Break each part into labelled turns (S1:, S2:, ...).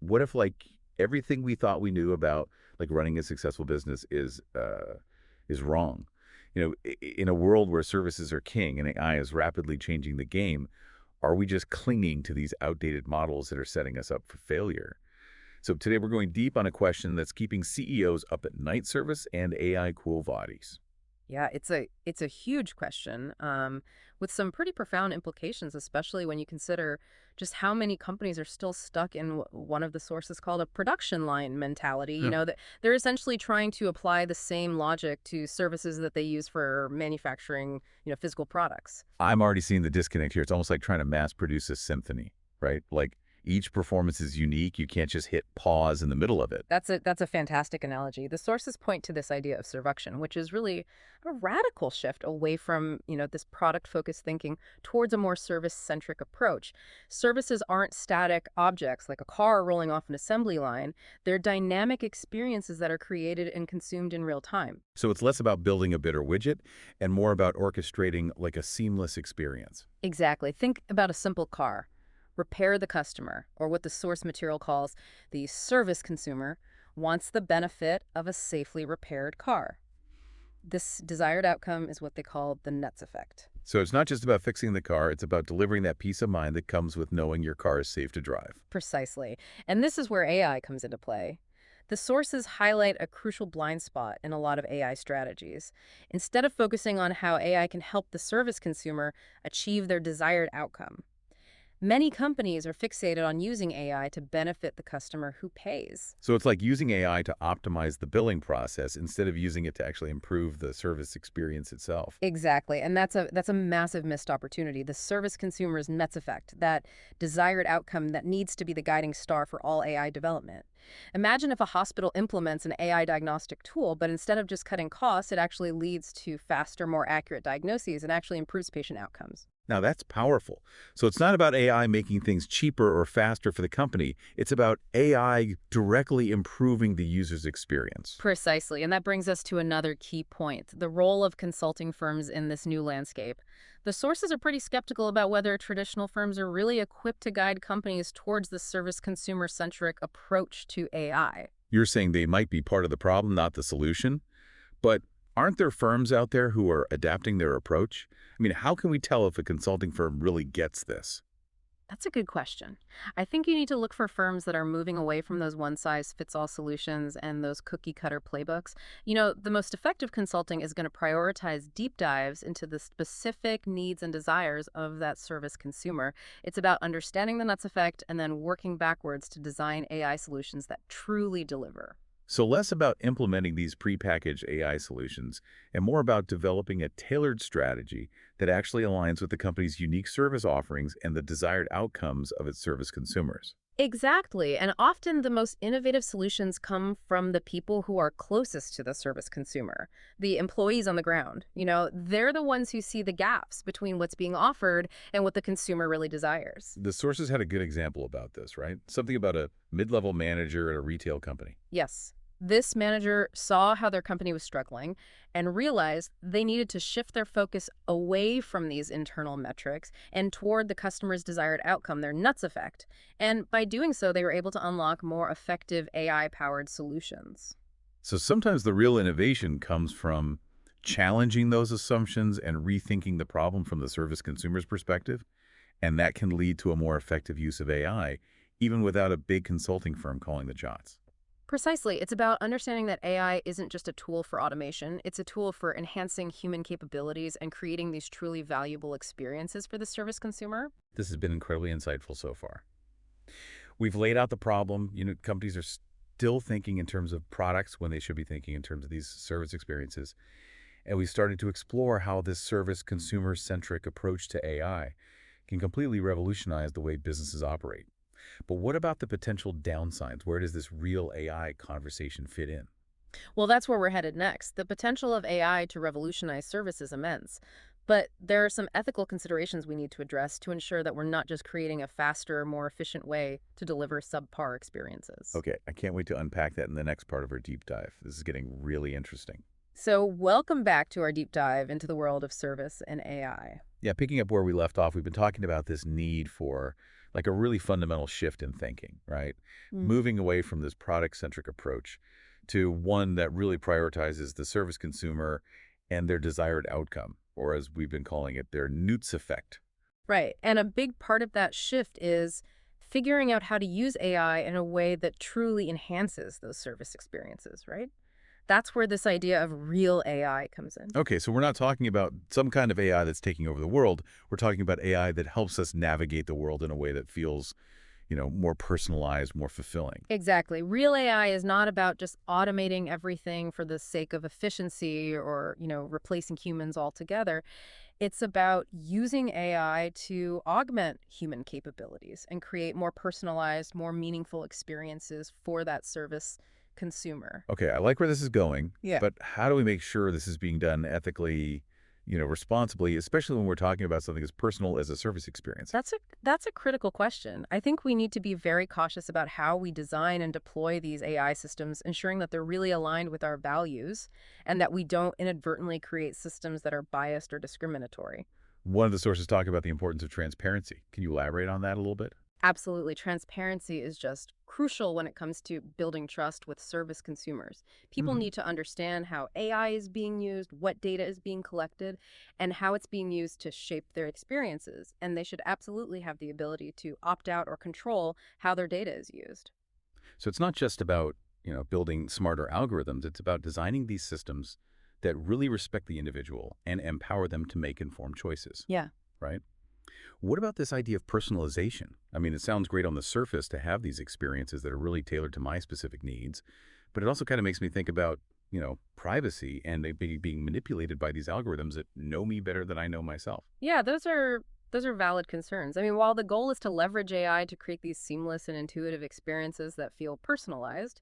S1: what if like everything we thought we knew about like running a successful business is wrong? In a world where services are king and AI is rapidly changing the game, are we just clinging to these outdated models that are setting us up for failure? So today we're going deep on a question that's keeping CEOs up at night: service and AI cool bodies.
S2: Yeah, it's a huge question with some pretty profound implications, especially when you consider just how many companies are still stuck in one of the sources called a production line mentality.
S1: Yeah.
S2: That they're essentially trying to apply the same logic to services that they use for manufacturing, physical products.
S1: I'm already seeing the disconnect here. It's almost like trying to mass produce a symphony, right? Like each performance is unique. You can't just hit pause in the middle of it.
S2: That's a fantastic analogy. The sources point to this idea of servuktion, which is really a radical shift away from, this product-focused thinking towards a more service-centric approach. Services aren't static objects like a car rolling off an assembly line. They're dynamic experiences that are created and consumed in real time.
S1: So it's less about building a better widget and more about orchestrating like a seamless experience.
S2: Exactly. Think about a simple car. Repair the customer, or what the source material calls the service consumer, wants the benefit of a safely repaired car. This desired outcome is what they call the Nutzeffekt.
S1: So it's not just about fixing the car, it's about delivering that peace of mind that comes with knowing your car is safe to drive.
S2: Precisely. And this is where AI comes into play. The sources highlight a crucial blind spot in a lot of AI strategies. Instead of focusing on how AI can help the service consumer achieve their desired outcome, many companies are fixated on using AI to benefit the customer who pays.
S1: So it's like using AI to optimize the billing process instead of using it to actually improve the service experience itself.
S2: Exactly, and that's a massive missed opportunity. The service consumer's Nutzeffekt, that desired outcome that needs to be the guiding star for all AI development. Imagine if a hospital implements an AI diagnostic tool, but instead of just cutting costs, it actually leads to faster, more accurate diagnoses and actually improves patient outcomes.
S1: Now that's powerful. So it's not about AI making things cheaper or faster for the company. It's about AI directly improving the user's experience.
S2: Precisely, and that brings us to another key point, the role of consulting firms in this new landscape. The sources are pretty skeptical about whether traditional firms are really equipped to guide companies towards the service consumer-centric approach to AI.
S1: You're saying they might be part of the problem, not the solution? But aren't there firms out there who are adapting their approach? I mean, how can we tell if a consulting firm really gets this?
S2: That's a good question. I think you need to look for firms that are moving away from those one-size-fits-all solutions and those cookie-cutter playbooks. The most effective consulting is going to prioritize deep dives into the specific needs and desires of that service consumer. It's about understanding the nuts effect and then working backwards to design AI solutions that truly deliver.
S1: So less about implementing these prepackaged AI solutions and more about developing a tailored strategy that actually aligns with the company's unique service offerings and the desired outcomes of its service consumers.
S2: Exactly. And often the most innovative solutions come from the people who are closest to the service consumer, the employees on the ground. They're the ones who see the gaps between what's being offered and what the consumer really desires.
S1: The sources had a good example about this, right? Something about a mid-level manager at a retail company.
S2: Yes. This manager saw how their company was struggling and realized they needed to shift their focus away from these internal metrics and toward the customer's desired outcome, their nuts effect. And by doing so, they were able to unlock more effective AI-powered solutions.
S1: So sometimes the real innovation comes from challenging those assumptions and rethinking the problem from the service consumer's perspective, and that can lead to a more effective use of AI, even without a big consulting firm calling the shots.
S2: Precisely. It's about understanding that AI isn't just a tool for automation. It's a tool for enhancing human capabilities and creating these truly valuable experiences for the service consumer.
S1: This has been incredibly insightful so far. We've laid out the problem. Companies are still thinking in terms of products when they should be thinking in terms of these service experiences. And we started to explore how this service consumer-centric approach to AI can completely revolutionize the way businesses operate. But what about the potential downsides? Where does this real AI conversation fit in?
S2: Well, that's where we're headed next. The potential of AI to revolutionize service is immense. But there are some ethical considerations we need to address to ensure that we're not just creating a faster, more efficient way to deliver subpar experiences.
S1: Okay, I can't wait to unpack that in the next part of our deep dive. This is getting really interesting.
S2: So welcome back to our deep dive into the world of service and AI.
S1: Yeah, picking up where we left off, we've been talking about this need for like a really fundamental shift in thinking, right?
S2: Mm.
S1: Moving away from this product-centric approach to one that really prioritizes the service consumer and their desired outcome, or as we've been calling it, their Nutzeffekt.
S2: Right. And a big part of that shift is figuring out how to use AI in a way that truly enhances those service experiences, right? That's where this idea of real AI comes in.
S1: Okay, so we're not talking about some kind of AI that's taking over the world. We're talking about AI that helps us navigate the world in a way that feels, more personalized, more fulfilling.
S2: Exactly. Real AI is not about just automating everything for the sake of efficiency or, replacing humans altogether. It's about using AI to augment human capabilities and create more personalized, more meaningful experiences for that service consumer.
S1: Okay, I like where this is going,
S2: Yeah.
S1: but how do we make sure this is being done ethically, responsibly, especially when we're talking about something as personal as a service experience?
S2: That's a critical question. I think we need to be very cautious about how we design and deploy these AI systems, ensuring that they're really aligned with our values and that we don't inadvertently create systems that are biased or discriminatory.
S1: One of the sources talk about the importance of transparency. Can you elaborate on that a little bit?
S2: Absolutely. Transparency is just crucial when it comes to building trust with service consumers. People
S1: Hmm.
S2: need to understand how AI is being used, what data is being collected, and how it's being used to shape their experiences. And they should absolutely have the ability to opt out or control how their data is used.
S1: So it's not just about, building smarter algorithms. It's about designing these systems that really respect the individual and empower them to make informed choices,
S2: Yeah.
S1: right? What about this idea of personalization? I mean, it sounds great on the surface to have these experiences that are really tailored to my specific needs, but it also kind of makes me think about, privacy and they being manipulated by these algorithms that know me better than I know myself.
S2: Yeah, those are valid concerns. I mean, while the goal is to leverage AI to create these seamless and intuitive experiences that feel personalized,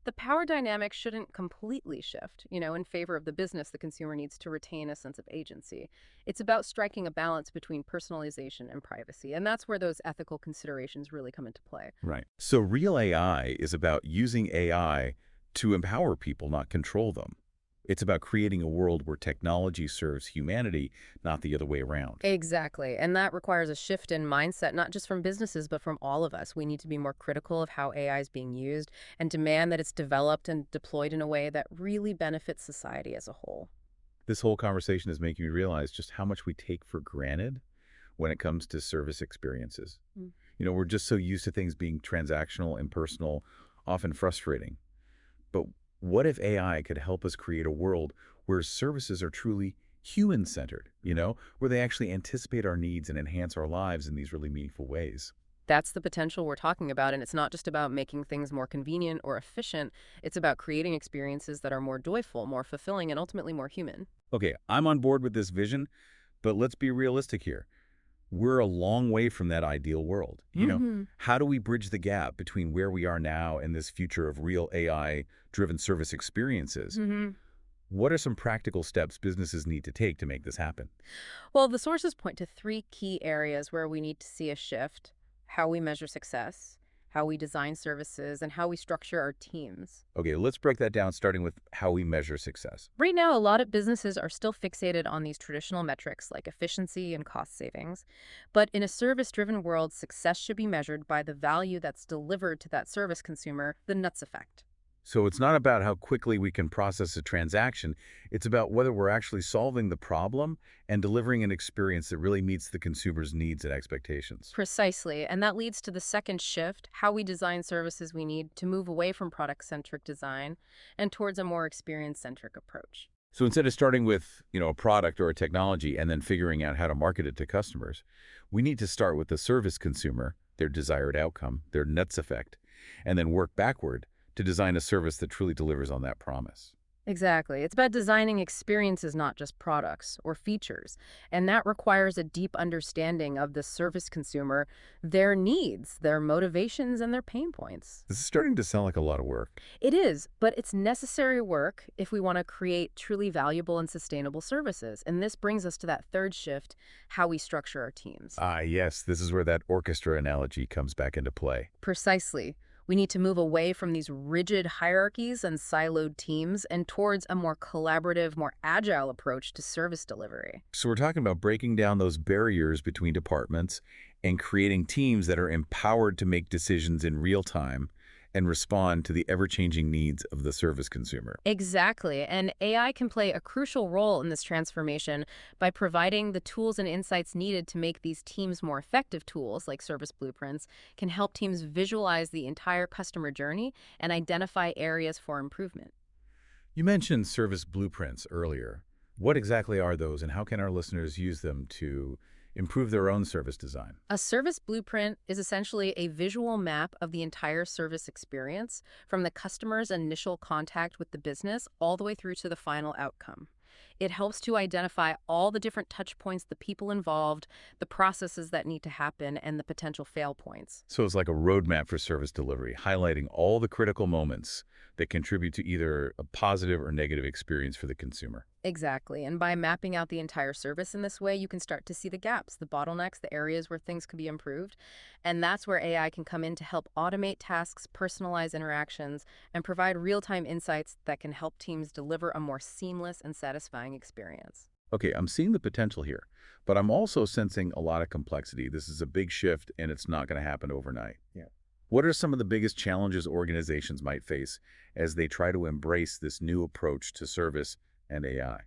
S2: the power dynamic shouldn't completely shift, in favor of the business the consumer needs to retain a sense of agency. It's about striking a balance between personalization and privacy, and that's where those ethical considerations really come into play.
S1: Right. So real AI is about using AI to empower people, not control them. It's about creating a world where technology serves humanity, not the other way around.
S2: Exactly. And that requires a shift in mindset, not just from businesses, but from all of us. We need to be more critical of how AI is being used and demand that it's developed and deployed in a way that really benefits society as a whole.
S1: This whole conversation is making me realize just how much we take for granted when it comes to service experiences.
S2: Mm.
S1: We're just so used to things being transactional, impersonal, often frustrating. But what if AI could help us create a world where services are truly human-centered, where they actually anticipate our needs and enhance our lives in these really meaningful ways?
S2: That's the potential we're talking about, and it's not just about making things more convenient or efficient. It's about creating experiences that are more joyful, more fulfilling, and ultimately more human.
S1: Okay, I'm on board with this vision, but let's be realistic here. We're a long way from that ideal world.
S2: Hmm.
S1: How do we bridge the gap between where we are now and this future of real AI-driven service experiences?
S2: Hmm.
S1: What are some practical steps businesses need to take to make this happen?
S2: Well, the sources point to three key areas where we need to see a shift: how we measure success, how we design services, and how we structure our teams.
S1: Okay, let's break that down, starting with how we measure success.
S2: Right now, a lot of businesses are still fixated on these traditional metrics like efficiency and cost savings. But in a service-driven world, success should be measured by the value that's delivered to that service consumer, the nuts effect.
S1: So it's not about how quickly we can process a transaction. It's about whether we're actually solving the problem and delivering an experience that really meets the consumer's needs and expectations.
S2: Precisely. And that leads to the second shift: how we design services we need to move away from product-centric design and towards a more experience-centric approach.
S1: So instead of starting with, a product or a technology and then figuring out how to market it to customers, we need to start with the service consumer, their desired outcome, their nuts effect, and then work backward to design a service that truly delivers on that promise.
S2: Exactly. It's about designing experiences, not just products or features. And that requires a deep understanding of the service consumer, their needs, their motivations, and their pain points.
S1: This is starting to sound like a lot of work.
S2: It is, but it's necessary work if we want to create truly valuable and sustainable services. And this brings us to that third shift: how we structure our teams.
S1: Ah, yes, this is where that orchestra analogy comes back into play.
S2: Precisely. We need to move away from these rigid hierarchies and siloed teams and towards a more collaborative, more agile approach to service delivery.
S1: So we're talking about breaking down those barriers between departments and creating teams that are empowered to make decisions in real time and respond to the ever-changing needs of the service consumer.
S2: Exactly. And AI can play a crucial role in this transformation by providing the tools and insights needed to make these teams more effective. Tools like service blueprints can help teams visualize the entire customer journey and identify areas for improvement.
S1: You mentioned service blueprints earlier. What exactly are those, and how can our listeners use them to improve their own service design?
S2: A service blueprint is essentially a visual map of the entire service experience, from the customer's initial contact with the business all the way through to the final outcome. It helps to identify all the different touch points, the people involved, the processes that need to happen, and the potential fail points.
S1: So it's like a roadmap for service delivery, highlighting all the critical moments that contribute to either a positive or negative experience for the consumer.
S2: Exactly. And by mapping out the entire service in this way, you can start to see the gaps, the bottlenecks, the areas where things could be improved. And that's where AI can come in to help automate tasks, personalize interactions, and provide real-time insights that can help teams deliver a more seamless and satisfying experience.
S1: Okay, I'm seeing the potential here, but I'm also sensing a lot of complexity. This is a big shift, and it's not going to happen overnight. Yeah. What are some of the biggest challenges organizations might face as they try to embrace this new approach to service and AI?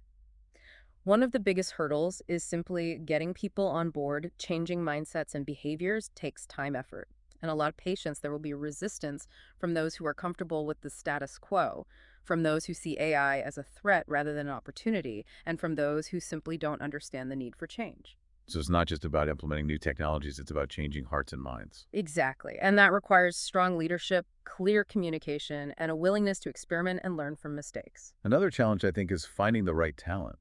S2: One of the biggest hurdles is simply getting people on board. Changing mindsets and behaviors takes time, effort, and a lot of patience. There will be resistance from those who are comfortable with the status quo, from those who see AI as a threat rather than an opportunity, and from those who simply don't understand the need for change.
S1: So it's not just about implementing new technologies, it's about changing hearts and minds.
S2: Exactly. And that requires strong leadership, clear communication, and a willingness to experiment and learn from mistakes.
S1: Another challenge, I think, is finding the right talent,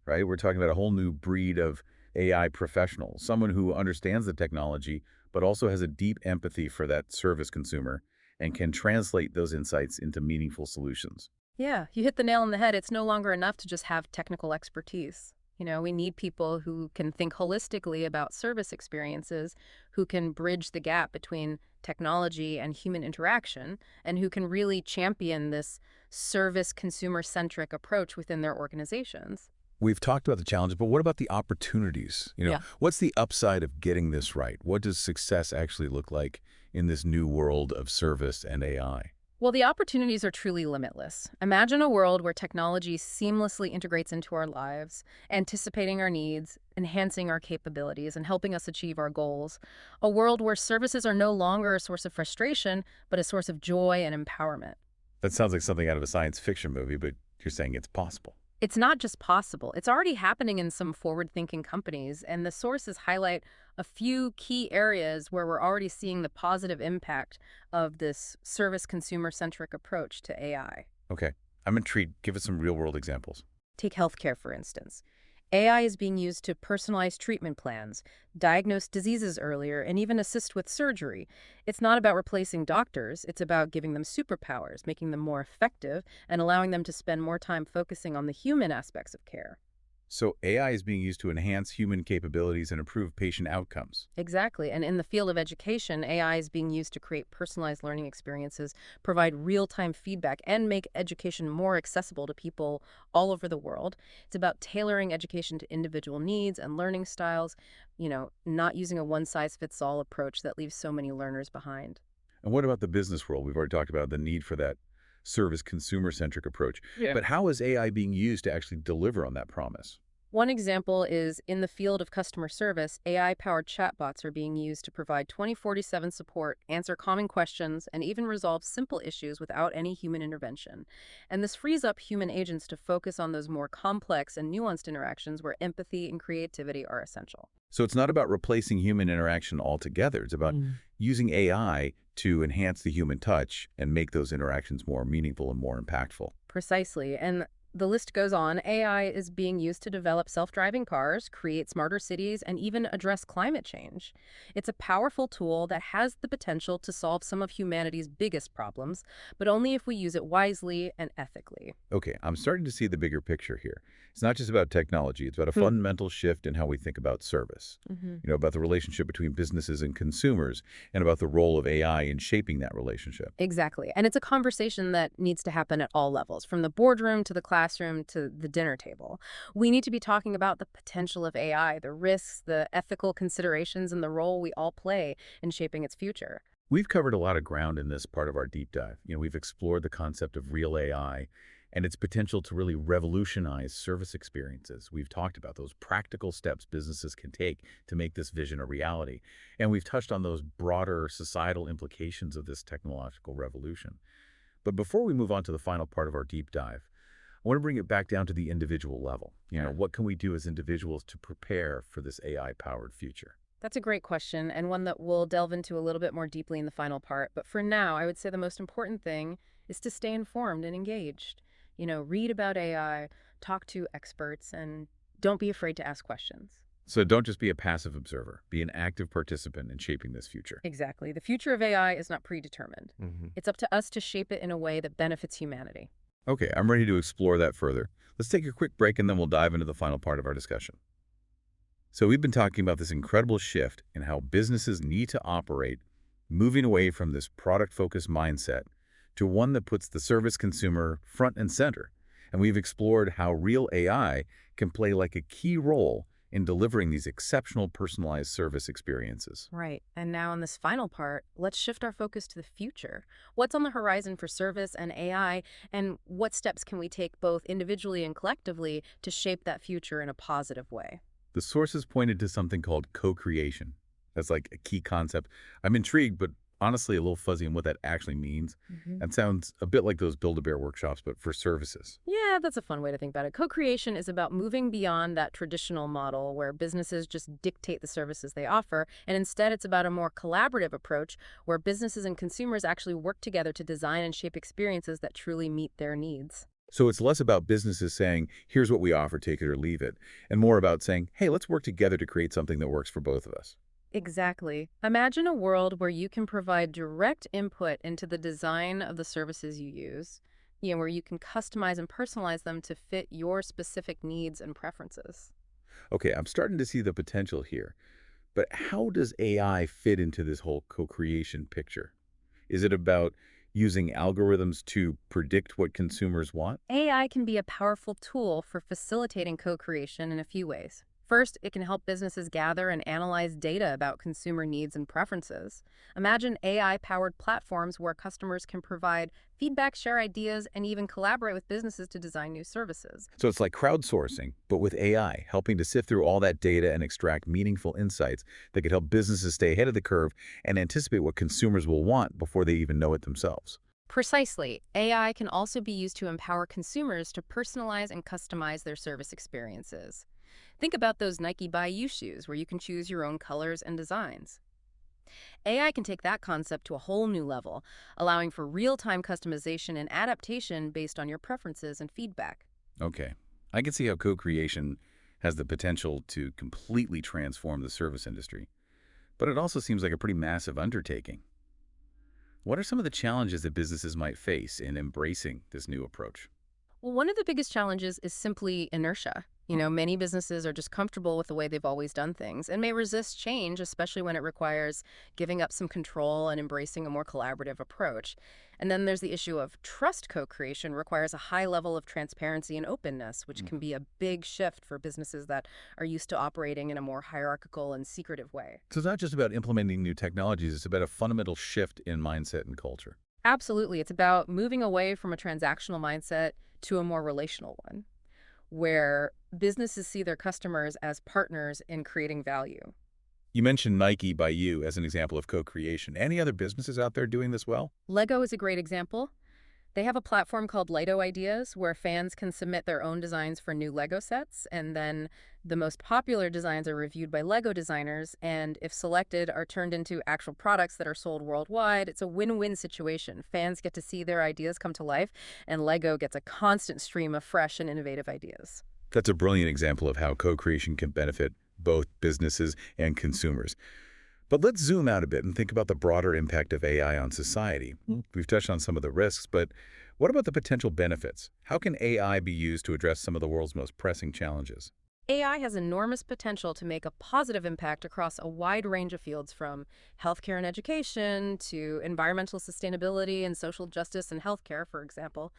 S1: right? We're talking about a whole new breed of AI professional, someone who understands the technology, but also has a deep empathy for that service consumer and can translate those insights into meaningful solutions.
S2: Yeah, you hit the nail on the head. It's no longer enough to just have technical expertise. We need people who can think holistically about service experiences, who can bridge the gap between technology and human interaction, and who can really champion this service consumer-centric approach within their organizations.
S1: We've talked about the challenges, but what about the opportunities?
S2: Yeah.
S1: What's the upside of getting this right? What does success actually look like in this new world of service and AI?
S2: Well, the opportunities are truly limitless. Imagine a world where technology seamlessly integrates into our lives, anticipating our needs, enhancing our capabilities, and helping us achieve our goals. A world where services are no longer a source of frustration, but a source of joy and empowerment.
S1: That sounds like something out of a science fiction movie, but you're saying it's possible.
S2: It's not just possible, it's already happening in some forward-thinking companies, and the sources highlight a few key areas where we're already seeing the positive impact of this service consumer-centric approach to AI.
S1: Okay, I'm intrigued. Give us some real-world examples.
S2: Take healthcare, for instance. AI is being used to personalize treatment plans, diagnose diseases earlier, and even assist with surgery. It's not about replacing doctors, it's about giving them superpowers, making them more effective, and allowing them to spend more time focusing on the human aspects of care.
S1: So AI is being used to enhance human capabilities and improve patient outcomes.
S2: Exactly. And in the field of education, AI is being used to create personalized learning experiences, provide real-time feedback, and make education more accessible to people all over the world. It's about tailoring education to individual needs and learning styles, not using a one-size-fits-all approach that leaves so many learners behind.
S1: And what about the business world? We've already talked about the need for that service consumer-centric approach.
S2: Yeah.
S1: But how is AI being used to actually deliver on that promise?
S2: One example is in the field of customer service, AI-powered chatbots are being used to provide 24/7 support, answer common questions, and even resolve simple issues without any human intervention. And this frees up human agents to focus on those more complex and nuanced interactions where empathy and creativity are essential.
S1: So it's not about replacing human interaction altogether. It's about using AI to enhance the human touch and make those interactions more meaningful and more impactful.
S2: Precisely. And The list goes on. AI is being used to develop self-driving cars, create smarter cities, and even address climate change. It's a powerful tool that has the potential to solve some of humanity's biggest problems, but only if we use it wisely and ethically.
S1: Okay, I'm starting to see the bigger picture here. It's not just about technology, it's about a fundamental shift in how we think about service.
S2: Mm-hmm.
S1: About the relationship between businesses and consumers, and about the role of AI in shaping that relationship.
S2: Exactly. And it's a conversation that needs to happen at all levels, from the boardroom to the classroom to the dinner table. We need to be talking about the potential of AI, the risks, the ethical considerations, and the role we all play in shaping its future.
S1: We've covered a lot of ground in this part of our deep dive. We've explored the concept of real AI and its potential to really revolutionize service experiences. We've talked about those practical steps businesses can take to make this vision a reality. And we've touched on those broader societal implications of this technological revolution. But before we move on to the final part of our deep dive, I want to bring it back down to the individual level. What can we do as individuals to prepare for this AI-powered future?
S2: That's a great question, and one that we'll delve into a little bit more deeply in the final part. But for now, I would say the most important thing is to stay informed and engaged. Read about AI, talk to experts, and don't be afraid to ask questions.
S1: So don't just be a passive observer. Be an active participant in shaping this future.
S2: Exactly. The future of AI is not predetermined.
S1: hmm
S2: It's up to us to shape it in a way that benefits humanity.
S1: Okay, I'm ready to explore that further. Let's take a quick break and then we'll dive into the final part of our discussion. So we've been talking about this incredible shift in how businesses need to operate, moving away from this product-focused mindset to one that puts the service consumer front and center. And we've explored how real AI can play like a key role in delivering these exceptional personalized service experiences.
S2: Right. And now in this final part, let's shift our focus to the future. What's on the horizon for service and AI, and what steps can we take both individually and collectively to shape that future in a positive way?
S1: The sources pointed to something called co-creation. That's like a key concept. I'm intrigued, but honestly a little fuzzy on what that actually means. That sounds a bit like those Build-A-Bear workshops, but for services.
S2: Yeah, that's a fun way to think about it. Co-creation is about moving beyond that traditional model where businesses just dictate the services they offer, and instead it's about a more collaborative approach where businesses and consumers actually work together to design and shape experiences that truly meet their needs.
S1: So it's less about businesses saying, here's what we offer, take it or leave it, and more about saying, hey, let's work together to create something that works for both of us.
S2: Exactly. Imagine a world where you can provide direct input into the design of the services you use, where you can customize and personalize them to fit your specific needs and preferences.
S1: Okay, I'm starting to see the potential here, but how does AI fit into this whole co-creation picture? Is it about using algorithms to predict what consumers want?
S2: AI can be a powerful tool for facilitating co-creation in a few ways. First, it can help businesses gather and analyze data about consumer needs and preferences. Imagine AI-powered platforms where customers can provide feedback, share ideas, and even collaborate with businesses to design new services.
S1: So it's like crowdsourcing, but with AI, helping to sift through all that data and extract meaningful insights that could help businesses stay ahead of the curve and anticipate what consumers will want before they even know it themselves.
S2: Precisely. AI can also be used to empower consumers to personalize and customize their service experiences. Think about those Nike By You shoes where you can choose your own colors and designs. AI can take that concept to a whole new level, allowing for real-time customization and adaptation based on your preferences and feedback.
S1: Okay, I can see how co-creation has the potential to completely transform the service industry, but it also seems like a pretty massive undertaking. What are some of the challenges that businesses might face in embracing this new approach?
S2: Well, one of the biggest challenges is simply inertia. Many businesses are just comfortable with the way they've always done things and may resist change, especially when it requires giving up some control and embracing a more collaborative approach. And then there's the issue of trust co-creation requires a high level of transparency and openness, which can be a big shift for businesses that are used to operating in a more hierarchical and secretive way.
S1: So it's not just about implementing new technologies, it's about a fundamental shift in mindset and culture.
S2: Absolutely. It's about moving away from a transactional mindset to a more relational one, where businesses see their customers as partners in creating value.
S1: You mentioned Nike by You as an example of co-creation. Any other businesses out there doing this well?
S2: Lego is a great example. They have a platform called Lido Ideas where fans can submit their own designs for new Lego sets, and then the most popular designs are reviewed by Lego designers, and if selected, are turned into actual products that are sold worldwide. It's a win-win situation. Fans get to see their ideas come to life, and Lego gets a constant stream of fresh and innovative ideas.
S1: That's a brilliant example of how co-creation can benefit both businesses and consumers. But let's zoom out a bit and think about the broader impact of AI on society. We've touched on some of the risks, but what about the potential benefits? How can AI be used to address some of the world's most pressing challenges?
S2: AI has enormous potential to make a positive impact across a wide range of fields from healthcare and education to environmental sustainability and social justice and healthcare, for example.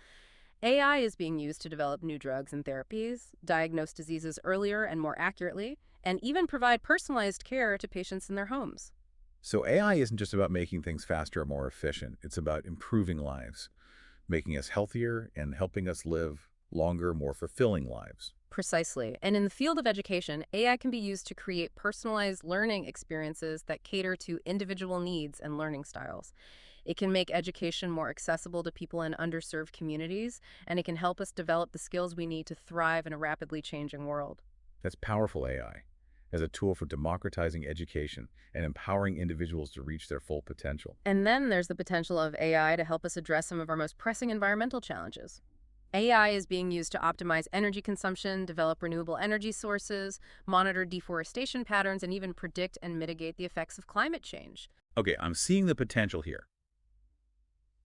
S2: AI is being used to develop new drugs and therapies, diagnose diseases earlier and more accurately, and even provide personalized care to patients in their homes.
S1: So AI isn't just about making things faster or more efficient. It's about improving lives, making us healthier and helping us live longer, more fulfilling lives.
S2: Precisely. And in the field of education, AI can be used to create personalized learning experiences that cater to individual needs and learning styles. It can make education more accessible to people in underserved communities, and it can help us develop the skills we need to thrive in a rapidly changing world.
S1: That's powerful AI as a tool for democratizing education and empowering individuals to reach their full potential.
S2: And then there's the potential of AI to help us address some of our most pressing environmental challenges. AI is being used to optimize energy consumption, develop renewable energy sources, monitor deforestation patterns, and even predict and mitigate the effects of climate change.
S1: Okay, I'm seeing the potential here.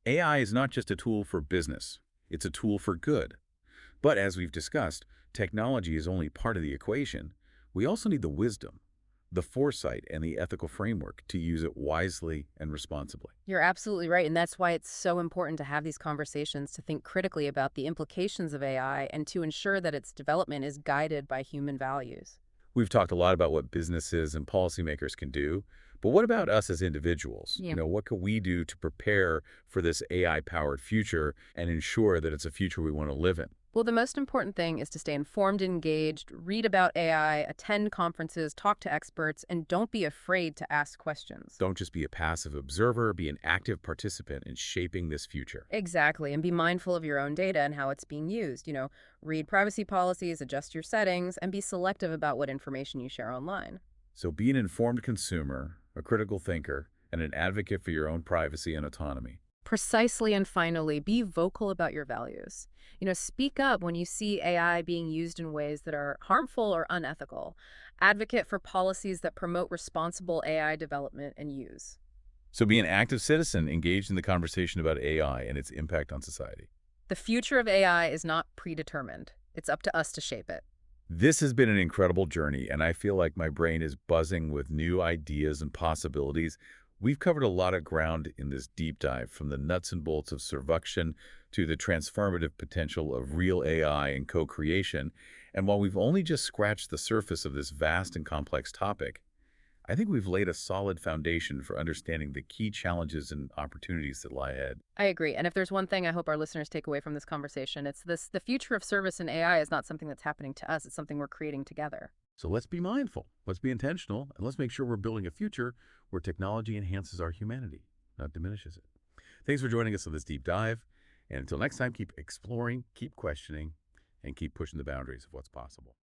S1: AI is not just a tool for business, it's a tool for good. But as we've discussed, technology is only part of the equation. We also need the wisdom, the foresight, and the ethical framework to use it wisely and responsibly.
S2: You're absolutely right, and that's why it's so important to have these conversations, to think critically about the implications of AI and to ensure that its development is guided by human values.
S1: We've talked a lot about what businesses and policymakers can do, but what about us as individuals?
S2: Yeah.
S1: What can we do to prepare for this AI-powered future and ensure that it's a future we want to live in?
S2: Well, the most important thing is to stay informed, engaged, read about AI, attend conferences, talk to experts, and don't be afraid to ask questions.
S1: Don't just be a passive observer, be an active participant in shaping this future.
S2: Exactly, and be mindful of your own data and how it's being used. Read privacy policies, adjust your settings, and be selective about what information you share online.
S1: So be an informed consumer, a critical thinker, and an advocate for your own privacy and autonomy.
S2: Precisely, and finally, be vocal about your values. Speak up when you see AI being used in ways that are harmful or unethical. Advocate for policies that promote responsible AI development and use.
S1: So be an active citizen engaged in the conversation about AI and its impact on society.
S2: The future of AI is not predetermined. It's up to us to shape it.
S1: This has been an incredible journey, and I feel like my brain is buzzing with new ideas and possibilities. We've covered a lot of ground in this deep dive, from the nuts and bolts of Servuktion to the transformative potential of real AI and co-creation. And while we've only just scratched the surface of this vast and complex topic, I think we've laid a solid foundation for understanding the key challenges and opportunities that lie ahead.
S2: I agree. And if there's one thing I hope our listeners take away from this conversation, it's this: the future of service in AI is not something that's happening to us, it's something we're creating together.
S1: So let's be mindful, let's be intentional, and let's make sure we're building a future where technology enhances our humanity, not diminishes it. Thanks for joining us on this deep dive. And until next time, keep exploring, keep questioning, and keep pushing the boundaries of what's possible.